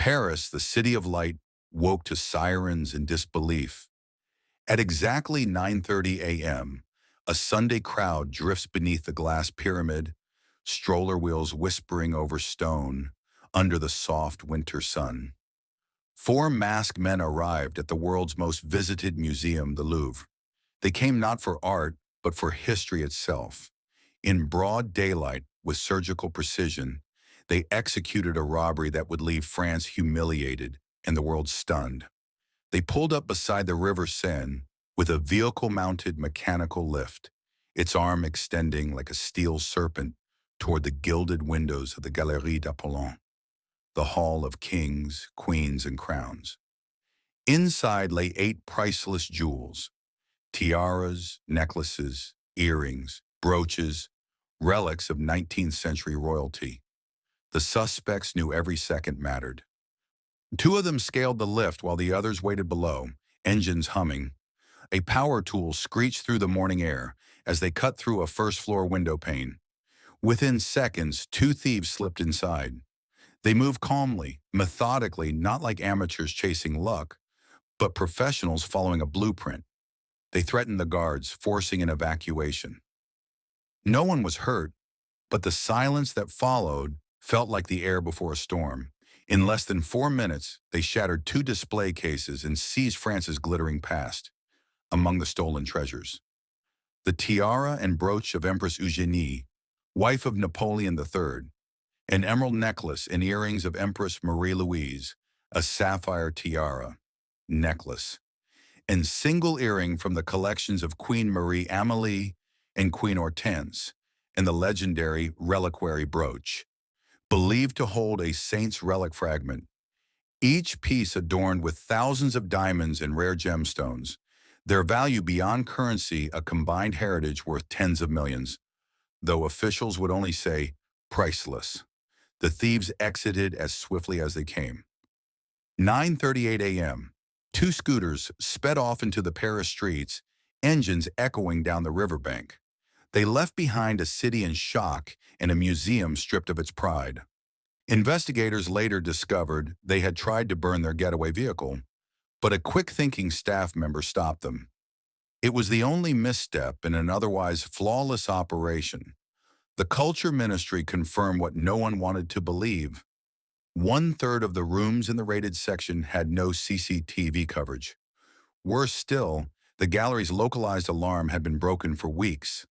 Paris, the city of light, woke to sirens and disbelief. At exactly 9:30 a.m., a Sunday crowd drifts beneath the glass pyramid, stroller wheels whispering over stone under the soft winter sun. Four masked men arrived at the world's most visited museum, the Louvre. They came not for art, but for history itself. In broad daylight, with surgical precision, they executed a robbery that would leave France humiliated and the world stunned. They pulled up beside the River Seine with a vehicle-mounted mechanical lift, its arm extending like a steel serpent toward the gilded windows of the Galerie d'Apollon, the hall of kings, queens, and crowns. Inside lay 8 priceless jewels: tiaras, necklaces, earrings, brooches, relics of 19th century royalty. The suspects knew every second mattered. 2 of them scaled the lift while the others waited below, engines humming. A power tool screeched through the morning air as they cut through a first-floor window pane. Within seconds, 2 thieves slipped inside. They moved calmly, methodically, not like amateurs chasing luck, but professionals following a blueprint. They threatened the guards, forcing an evacuation. No one was hurt, but the silence that followed felt like the air before a storm. In less than 4 minutes, they shattered 2 display cases and seized France's glittering past. Among the stolen treasures, the tiara and brooch of Empress Eugénie, wife of Napoleon III, an emerald necklace and earrings of Empress Marie-Louise, a sapphire tiara, necklace, and single earring from the collections of Queen Marie-Amélie and Queen Hortense, and the legendary reliquary brooch, believed to hold a saint's relic fragment, each piece adorned with thousands of diamonds and rare gemstones, their value beyond currency, a combined heritage worth tens of millions, though officials would only say priceless. The thieves exited as swiftly as they came. 9:38 a.m., 2 scooters sped off into the Paris streets, engines echoing down the riverbank. They left behind a city in shock and a museum stripped of its pride. Investigators later discovered they had tried to burn their getaway vehicle, but a quick-thinking staff member stopped them. It was the only misstep in an otherwise flawless operation. The Culture Ministry confirmed what no one wanted to believe. 1/3 of the rooms in the rated section had no CCTV coverage. Worse still, the gallery's localized alarm had been broken for weeks.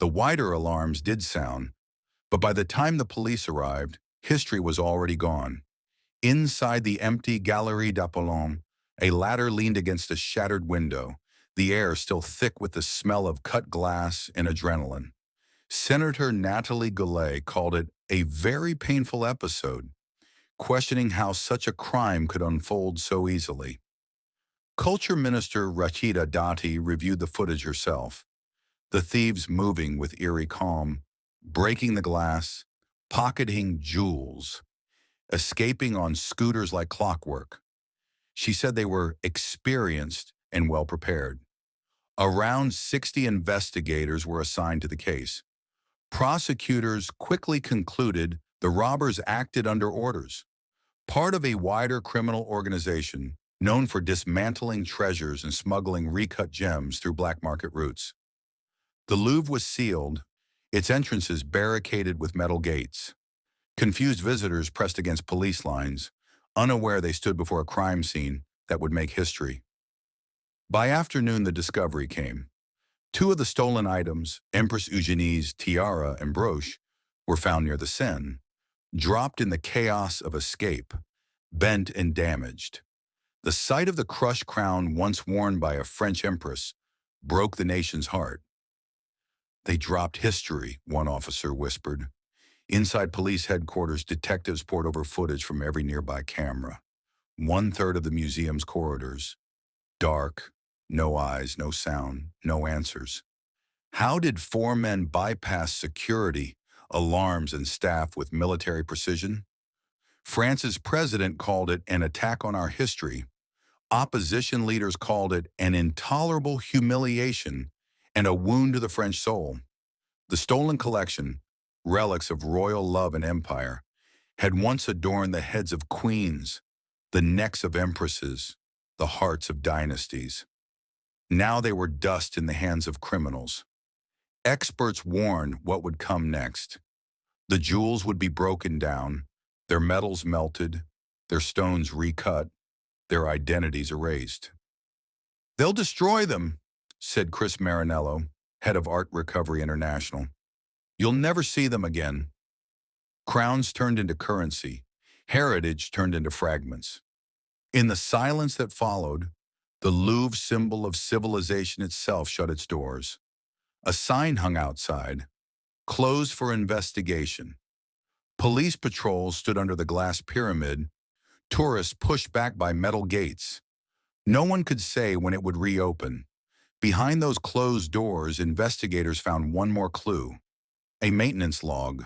The wider alarms did sound, but by the time the police arrived, history was already gone. Inside the empty Galerie d'Apollon, a ladder leaned against a shattered window, the air still thick with the smell of cut glass and adrenaline. Senator Nathalie Goulet called it a very painful episode, questioning how such a crime could unfold so easily. Culture Minister Rachida Dati reviewed the footage herself. The thieves moving with eerie calm, breaking the glass, pocketing jewels, escaping on scooters like clockwork. She said they were experienced and well prepared. Around 60 investigators were assigned to the case. Prosecutors quickly concluded the robbers acted under orders, part of a wider criminal organization known for dismantling treasures and smuggling recut gems through black market routes. The Louvre was sealed, its entrances barricaded with metal gates. Confused visitors pressed against police lines, unaware they stood before a crime scene that would make history. By afternoon, the discovery came. 2 of the stolen items, Empress Eugénie's tiara and brooch, were found near the Seine, dropped in the chaos of escape, bent and damaged. The sight of the crushed crown once worn by a French empress broke the nation's heart. "They dropped history," one officer whispered. Inside police headquarters, detectives pored over footage from every nearby camera. 1/3 of the museum's corridors. Dark, no eyes, no sound, no answers. How did 4 men bypass security, alarms, and staff with military precision? France's president called it an attack on our history. Opposition leaders called it an intolerable humiliation and a wound to the French soul. The stolen collection, relics of royal love and empire, had once adorned the heads of queens, the necks of empresses, the hearts of dynasties. Now they were dust in the hands of criminals. Experts warned what would come next. The jewels would be broken down, their metals melted, their stones recut, their identities erased. "They'll destroy them," said Chris Marinello, head of Art Recovery International. "You'll never see them again." Crowns turned into currency, heritage turned into fragments. In the silence that followed, the Louvre, symbol of civilization itself, shut its doors. A sign hung outside, "Closed for investigation." Police patrols stood under the glass pyramid, tourists pushed back by metal gates. No one could say when it would reopen. Behind those closed doors, investigators found one more clue: a maintenance log,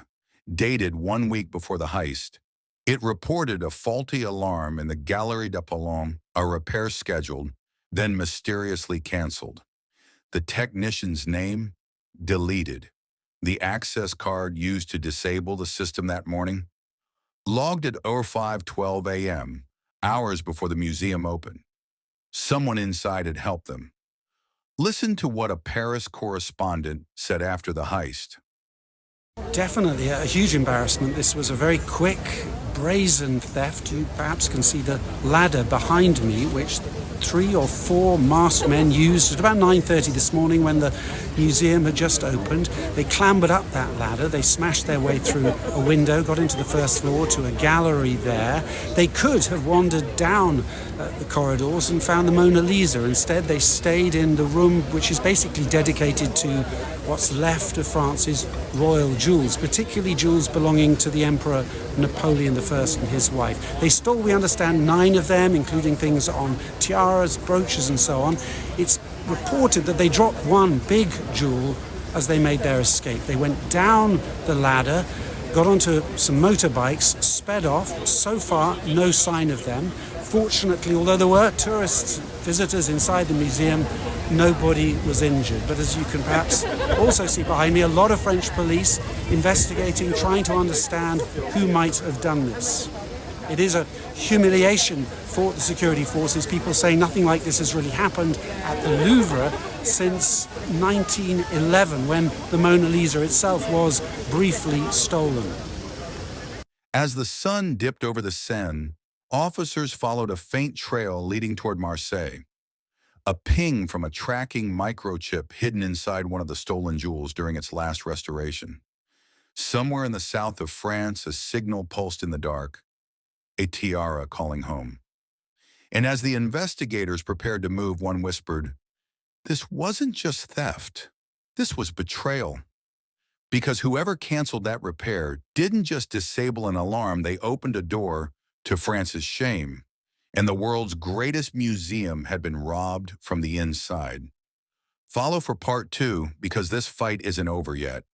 dated 1 week before the heist. It reported a faulty alarm in the Galerie d'Apollon, a repair scheduled, then mysteriously canceled. The technician's name? Deleted. The access card used to disable the system that morning? Logged at 05:12 a.m., hours before the museum opened. Someone inside had helped them. Listen to what a Paris correspondent said after the heist. Definitely a huge embarrassment. This was a very quick, brazen theft. You perhaps can see the ladder behind me, which 3 or 4 masked men used at about 9:30 this morning when the museum had just opened. They clambered up that ladder. They smashed their way through a window, got into the first floor to a gallery there. They could have wandered down the corridors and found the Mona Lisa. Instead, they stayed in the room which is basically dedicated to what's left of France's royal jewels, particularly jewels belonging to the Emperor Napoleon I and his wife. They stole, we understand, 9 of them, including things on tiaras, brooches and so on. It's reported that they dropped one big jewel as they made their escape. They went down the ladder, got onto some motorbikes, sped off. So far, no sign of them. Fortunately, although there were tourists, visitors inside the museum, nobody was injured. But as you can perhaps also see behind me, a lot of French police investigating, trying to understand who might have done this. It is a humiliation for the security forces, people saying nothing like this has really happened at the Louvre since 1911, when the Mona Lisa itself was briefly stolen. As the sun dipped over the Seine, officers followed a faint trail leading toward Marseille. A ping from a tracking microchip hidden inside one of the stolen jewels during its last restoration. Somewhere in the south of France, a signal pulsed in the dark, a tiara calling home. And as the investigators prepared to move, one whispered, "This wasn't just theft, this was betrayal." Because whoever canceled that repair didn't just disable an alarm, they opened a door to France's shame, and the world's greatest museum had been robbed from the inside. Follow for part 2, because this fight isn't over yet.